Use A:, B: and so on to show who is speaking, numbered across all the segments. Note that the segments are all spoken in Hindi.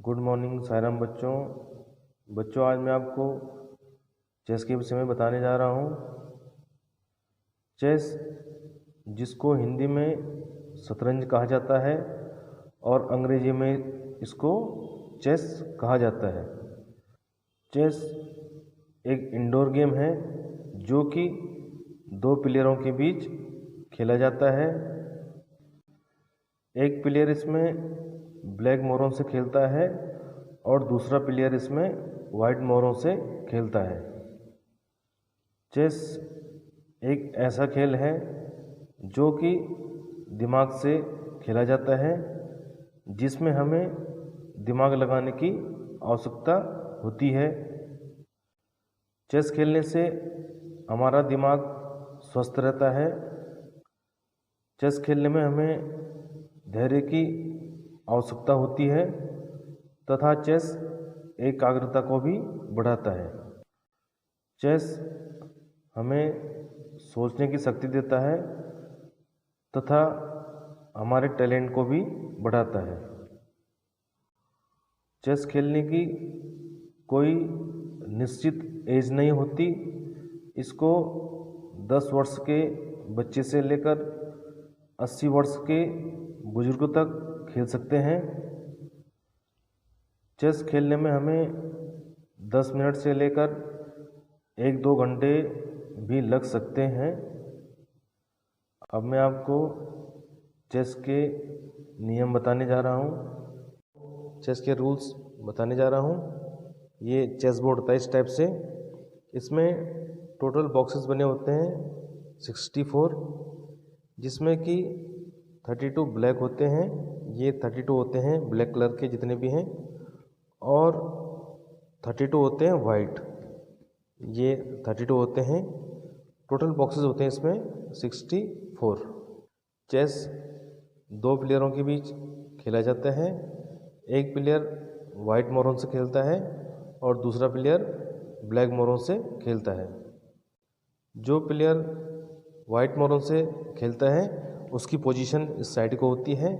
A: गुड मॉर्निंग सायराम बच्चों। आज मैं आपको चेस के विषय में बताने जा रहा हूँ। चेस, जिसको हिंदी में शतरंज कहा जाता है और अंग्रेजी में इसको चेस कहा जाता है। चेस एक इंडोर गेम है जो कि दो प्लेयरों के बीच खेला जाता है। एक प्लेयर इसमें ब्लैक मोरों से खेलता है और दूसरा प्लेयर इसमें वाइट मोरों से खेलता है। चेस एक ऐसा खेल है जो कि दिमाग से खेला जाता है, जिसमें हमें दिमाग लगाने की आवश्यकता होती है। चेस खेलने से हमारा दिमाग स्वस्थ रहता है। चेस खेलने में हमें धैर्य की आवश्यकता होती है तथा चेस एकाग्रता को भी बढ़ाता है। चेस हमें सोचने की शक्ति देता है तथा हमारे टैलेंट को भी बढ़ाता है। चेस खेलने की कोई निश्चित एज नहीं होती। इसको 10 वर्ष के बच्चे से लेकर 80 वर्ष के बुजुर्ग तक खेल सकते हैं। चेस खेलने में हमें 10 मिनट से लेकर 1-2 घंटे भी लग सकते हैं। अब मैं आपको चेस के नियम बताने जा रहा हूँ, चेस के रूल्स बताने जा रहा हूँ। ये चेस बोर्ड होता है इस टाइप से। इसमें टोटल बॉक्सेस बने होते हैं 64, जिसमें कि 32 ब्लैक होते हैं। ये 32 होते हैं ब्लैक कलर के जितने भी हैं, और 32 होते हैं वाइट, ये 32 होते हैं। टोटल बॉक्सेस होते हैं इसमें 64। चेस दो प्लेयरों के बीच खेला जाता है। एक प्लेयर वाइट मोरों से खेलता है और दूसरा प्लेयर ब्लैक मोरों से खेलता है। जो प्लेयर वाइट मोरों से खेलता है उसकी पोजीशन इस साइड को होती है,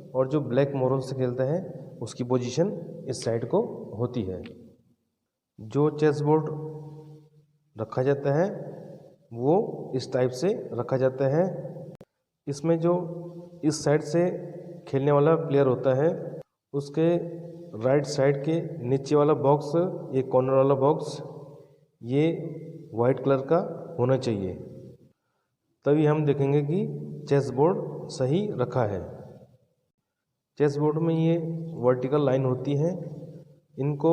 A: और जो ब्लैक मोरों से खेलता है उसकी पोजीशन इस साइड को होती है। जो चेस बोर्ड रखा जाता है वो इस टाइप से रखा जाता है। इसमें जो इस साइड से खेलने वाला प्लेयर होता है उसके राइट साइड के नीचे वाला बॉक्स, ये कॉर्नर वाला बॉक्स, ये वाइट कलर का होना चाहिए। तभी हम देखेंगे कि चेस बोर्ड सही रखा है। चेस बोर्ड में ये वर्टिकल लाइन होती है, इनको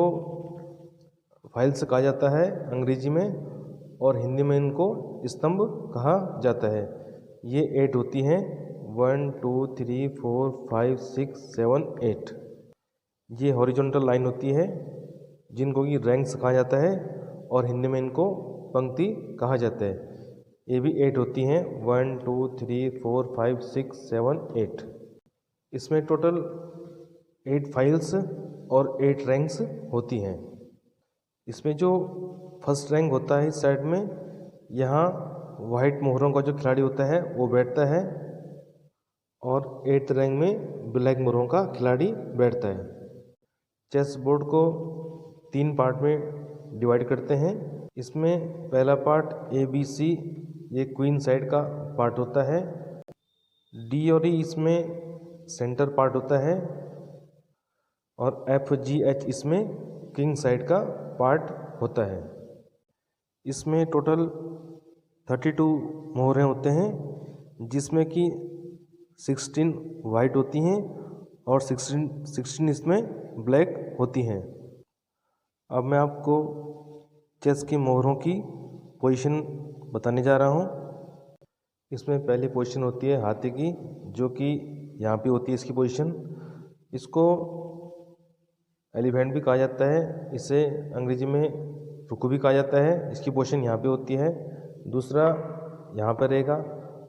A: फाइल्स कहा जाता है अंग्रेजी में, और हिंदी में इनको स्तंभ कहा जाता है। ये 8 होती हैं, 1 2 3 4 5 6 7 8। ये हॉरिजॉन्टल लाइन होती है जिनको कि रैंक्स कहा जाता है, और हिंदी में इनको पंक्ति कहा जाता है। ये भी 8 होती हैं, 1 2 3 4 5 6 7 8। इसमें टोटल 8 फाइल्स और 8 रैंक्स होती हैं। इसमें जो फर्स्ट रैंक होता है इस साइड में, यहाँ वाइट मोहरों का जो खिलाड़ी होता है वो बैठता है, और 8th रैंक में ब्लैक मोहरों का खिलाड़ी बैठता है। चेस बोर्ड को 3 पार्ट में डिवाइड करते हैं। इसमें पहला पार्ट ABC, ये क्वीन साइड का पार्ट होता है। D और E इसमें सेंटर पार्ट होता है, और FGH इसमें किंग साइड का पार्ट होता है। इसमें टोटल 32 मोहरें होते हैं, जिसमें कि 16 वाइट होती हैं और 16 इसमें ब्लैक होती हैं। अब मैं आपको चेस की मोहरों की पोजीशन बताने जा रहा हूँ। इसमें पहली पोजीशन होती है हाथी की, जो कि यहाँ पे होती है इसकी पोजीशन। इसको एलिफेंट भी कहा जाता है, इसे अंग्रेजी में रुकू भी कहा जाता है। इसकी पोजीशन यहाँ पे होती है, दूसरा यहाँ पर रहेगा,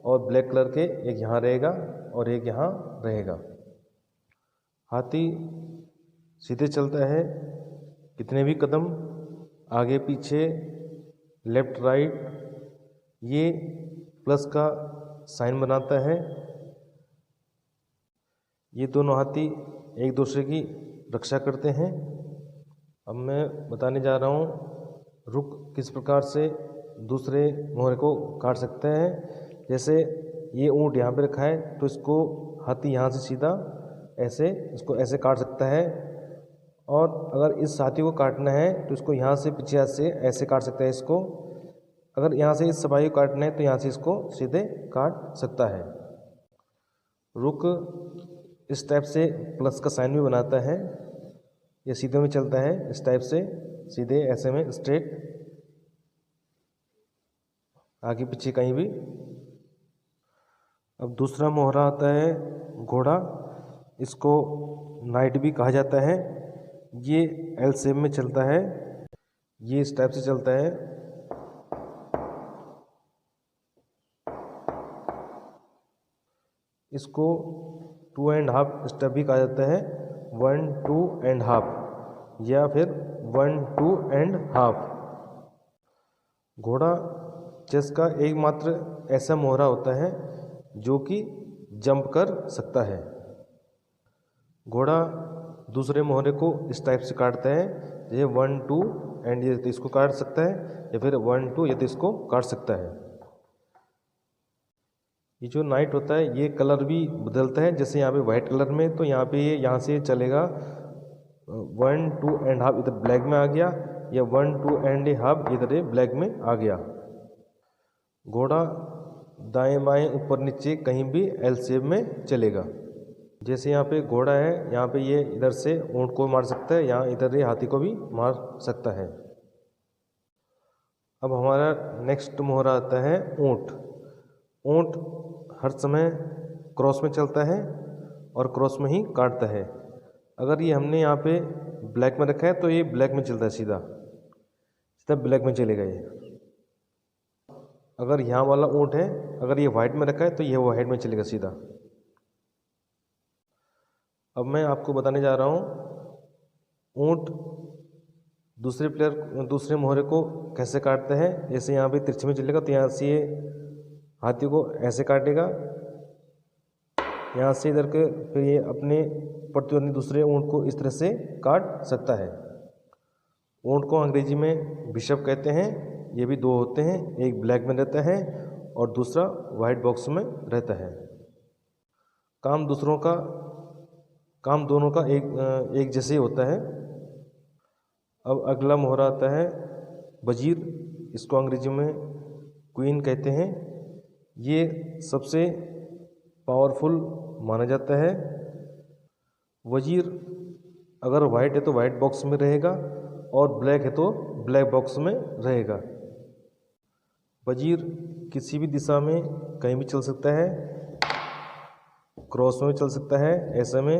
A: और ब्लैक कलर के एक यहाँ रहेगा और एक यहाँ रहेगा। हाथी सीधे चलता है, कितने भी कदम आगे पीछे, लेफ्ट राइट, ये प्लस का साइन बनाता है। ये दोनों हाथी एक दूसरे की रक्षा करते हैं। अब मैं बताने जा रहा हूँ रुख किस प्रकार से दूसरे मोहरे को काट सकते हैं। जैसे ये ऊँट यहाँ पे रखा है तो इसको हाथी यहाँ से सीधा ऐसे इसको ऐसे काट सकता है, और अगर इस हाथी को काटना है तो इसको यहाँ से पीछे हाथ से ऐसे काट सकता है इसको। अगर यहाँ से इस सिपाही को काटना है तो यहाँ से इसको सीधे काट सकता है। रुख इस टाइप से प्लस का साइन भी बनाता है, ये सीधे में चलता है इस टाइप से, सीधे ऐसे में स्ट्रेट, आगे पीछे कहीं भी। अब दूसरा मोहरा आता है घोड़ा, इसको नाइट भी कहा जाता है। ये एल शेप में चलता है, ये इस टाइप से चलता है। इसको 2.5 स्टेप भी कहा जाता है, 1 2.5 या फिर 1 2.5। घोड़ा चेस का एकमात्र ऐसा मोहरा होता है जो कि जंप कर सकता है। घोड़ा दूसरे मोहरे को इस टाइप से काटता है, ये 1 2 एंड ये तो इसको काट सकता है, या फिर 1 2 ये तो इसको काट सकता है। ये जो नाइट होता है ये कलर भी बदलता है, जैसे यहाँ पे वाइट कलर में तो यहाँ पे ये यहाँ से चलेगा 1 2.5 इधर ब्लैक में आ गया, या 1 2.5 इधर ब्लैक में आ गया। घोड़ा दाएं बाएं ऊपर नीचे कहीं भी एल शेप में चलेगा। जैसे यहाँ पे घोड़ा है, यहाँ पे ये इधर से ऊँट को मार सकता है, यहाँ इधर ये हाथी को भी मार सकता है। अब हमारा नेक्स्ट मोहरा आता है ऊँट। ऊँट हर समय क्रॉस में चलता है और क्रॉस में ही काटता है। अगर ये हमने यहाँ पे ब्लैक में रखा है तो ये ब्लैक में चलता है, सीधा सीधा ब्लैक में चलेगा ये। अगर यहाँ वाला ऊँट है, अगर ये वाइट में रखा है तो ये वाइट में चलेगा सीधा। अब मैं आपको बताने जा रहा हूँ ऊँट दूसरे मोहरे को कैसे काटते हैं। जैसे यहाँ पे तिरछे में चलेगा तो यहाँ से ये हाथी को ऐसे काटेगा, यहाँ से इधर के, फिर ये अपने प्रतिद्वंदी दूसरे ऊँट को इस तरह से काट सकता है। ऊँट को अंग्रेजी में बिशप कहते हैं। ये भी दो होते हैं, एक ब्लैक में रहता है और दूसरा वाइट बॉक्स में रहता है। काम दोनों का एक जैसे ही होता है। अब अगला मोहरा आता है वजीर, इसको अंग्रेजी में क्वीन कहते हैं। ये सबसे पावरफुल माना जाता है। वजीर अगर वाइट है तो वाइट बॉक्स में रहेगा और ब्लैक है तो ब्लैक बॉक्स में रहेगा। वजीर किसी भी दिशा में कहीं भी चल सकता है, क्रॉस में चल सकता है ऐसे में,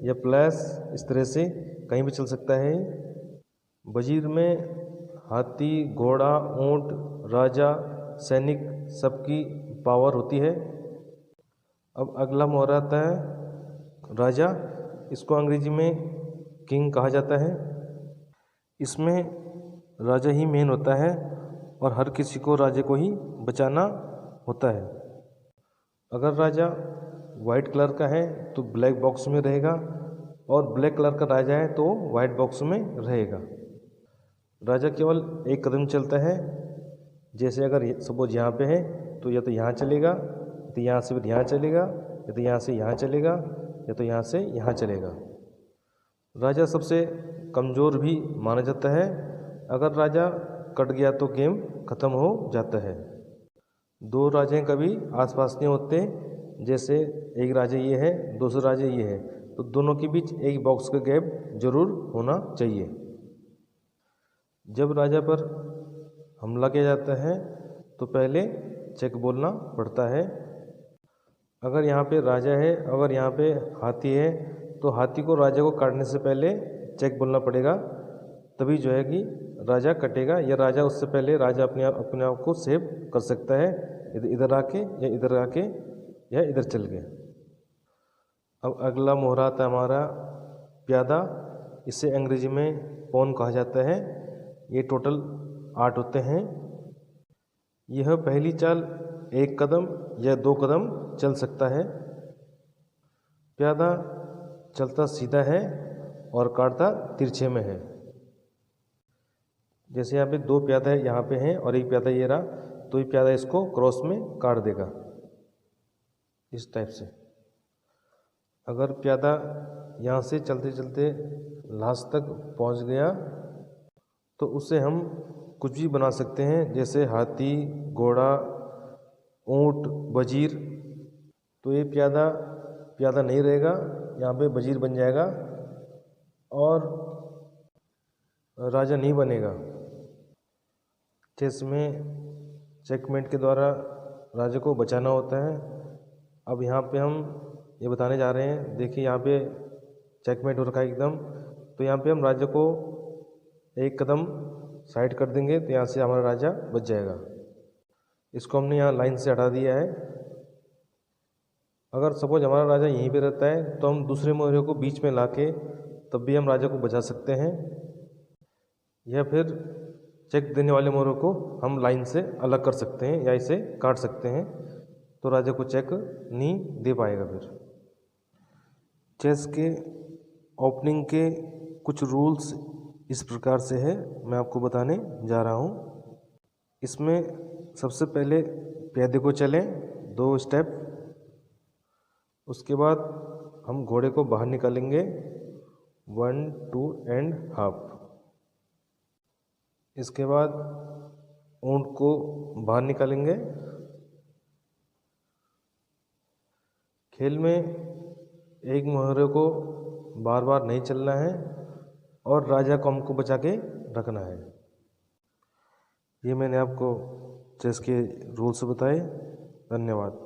A: या प्लस इस तरह से कहीं भी चल सकता है। वजीर में हाथी, घोड़ा, ऊंट, राजा, सैनिक सबकी पावर होती है। अब अगला मोहरा आता है राजा, इसको अंग्रेजी में किंग कहा जाता है। इसमें राजा ही मेन होता है और हर किसी को राजा को ही बचाना होता है। अगर राजा वाइट कलर का है तो ब्लैक बॉक्स में रहेगा, और ब्लैक कलर का राजा है तो वाइट बॉक्स में रहेगा। राजा केवल एक कदम चलता है। जैसे अगर सपोज यहाँ पे है तो या तो यहाँ चलेगा, या तो यहाँ से फिर यहाँ चलेगा, या तो यहाँ से यहाँ चलेगा, या तो यहाँ से यहाँ चलेगा। राजा सबसे कमज़ोर भी माना जाता है। अगर राजा कट गया तो गेम ख़त्म हो जाता है। दो राजे कभी आसपास नहीं होते, जैसे एक राजा ये है, दूसरा राजा ये है, तो दोनों के बीच एक बॉक्स का गैप जरूर होना चाहिए। जब राजा पर हमला किया जाता है तो पहले चेक बोलना पड़ता है। अगर यहाँ पे राजा है, अगर यहाँ पे हाथी है, तो हाथी को राजा को काटने से पहले चेक बोलना पड़ेगा, तभी जो है कि राजा कटेगा, या राजा उससे पहले राजा अपने आप को सेव कर सकता है, इधर आके या इधर आके या इधर चल के। अब अगला मोहरा आता है हमारा प्यादा, इसे अंग्रेजी में पॉन कहा जाता है। ये टोटल 8 होते हैं। यह पहली चाल 1 कदम या 2 कदम चल सकता है। प्यादा चलता सीधा है और काटता तिरछे में है। जैसे यहाँ पे 2 प्यादा यहाँ पे हैं और 1 प्यादा ये रहा, तो ये प्यादा इसको क्रॉस में काट देगा इस टाइप से। अगर प्यादा यहाँ से चलते चलते लास्ट तक पहुँच गया तो उससे हम कुछ भी बना सकते हैं, जैसे हाथी, घोड़ा, ऊँट, वजीर। तो ये प्यादा नहीं रहेगा, यहाँ पे वजीर बन जाएगा और राजा नहीं बनेगा। चेस में चेकमेट के द्वारा राजा को बचाना होता है। अब यहाँ पे हम ये बताने जा रहे हैं। देखिए यहाँ पे चेकमेट हो रखा है एकदम, तो यहाँ पे हम राजा को एक कदम साइड कर देंगे तो यहाँ से हमारा राजा बच जाएगा। इसको हमने यहाँ लाइन से हटा दिया है। अगर सपोज हमारा राजा यहीं पे रहता है तो हम दूसरे मोहरे को बीच में लाके तब भी हम राजा को बचा सकते हैं, या फिर चेक देने वाले मोहरे को हम लाइन से अलग कर सकते हैं या इसे काट सकते हैं, तो राजा को चेक नहीं दे पाएगा। फिर चेस के ओपनिंग के कुछ रूल्स इस प्रकार से है, मैं आपको बताने जा रहा हूँ। इसमें सबसे पहले प्यादे को चलें 2 स्टेप, उसके बाद हम घोड़े को बाहर निकालेंगे 1, 2 एंड हाफ। इसके बाद ऊँट को बाहर निकालेंगे। खेल में एक मोहरे को बार बार नहीं चलना है और राजा को हमको बचा के रखना है। ये मैंने आपको चेस के रूल्स बताए। धन्यवाद।